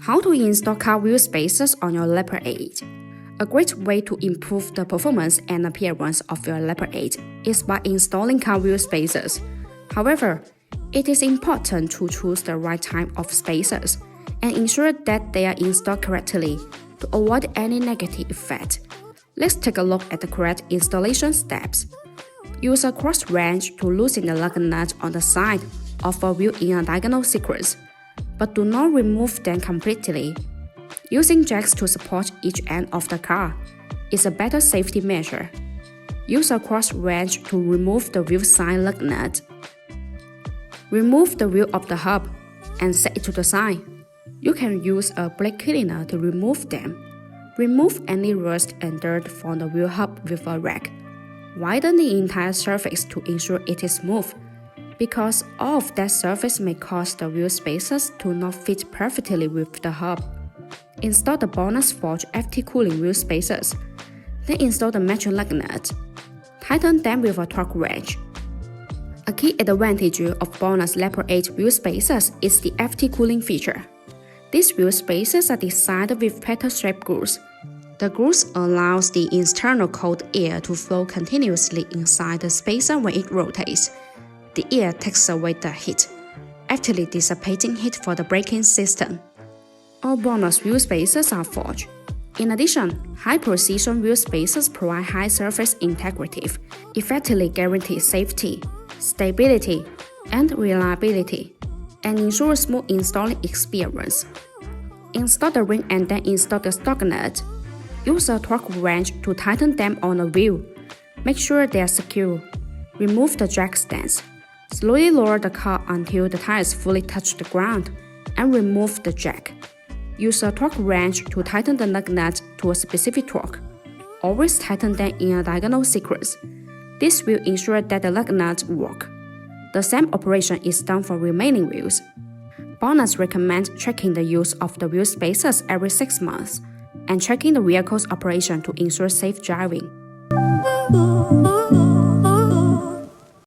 How to install car wheel spacers on your Leopard 8. A great way to improve the performance and appearance of your Leopard 8 is by installing car wheel spacers. However, it is important to choose the right type of spacers and ensure that they are installed correctly to avoid any negative effect. Let's take a look at the correct installation steps. Use a cross wrench to loosen the lug nut on the side of a wheel in a diagonal sequence, but do not remove them completely. Using jacks to support each end of the car is a better safety measure. Use a cross wrench to remove the wheel side lug nut. Remove the wheel of the hub and set it to the side. You can use a brake cleaner to remove them. Remove any rust and dirt from the wheel hub with a rag. Widen the entire surface to ensure it is smooth, because all of that surface may cause the wheel spacers to not fit perfectly with the hub. Install the BONOSS FT cooling wheel spacers. Then install the matching lug nut. Tighten them with a torque wrench. A key advantage of BONOSS Leopard 8 wheel spacers is the FT cooling feature. These wheel spacers are designed with petal-shaped grooves. The grooves allows the internal cold air to flow continuously inside the spacer when it rotates. The air takes away the heat, actively dissipating heat for the braking system. All BONOSS wheel spacers are forged. In addition, high-precision wheel spacers provide high surface integrity, effectively guarantee safety, stability, and reliability, and ensure smooth installing experience. Install the ring and then install the stock nut. Use a torque wrench to tighten them on the wheel. Make sure they are secure. Remove the jack stands. Slowly lower the car until the tires fully touch the ground, and remove the jack. Use a torque wrench to tighten the lug nut to a specific torque. Always tighten them in a diagonal sequence. This will ensure that the lug nuts work. The same operation is done for remaining wheels. BONOSS recommends checking the use of the wheel spacers every 6 months and checking the vehicle's operation to ensure safe driving.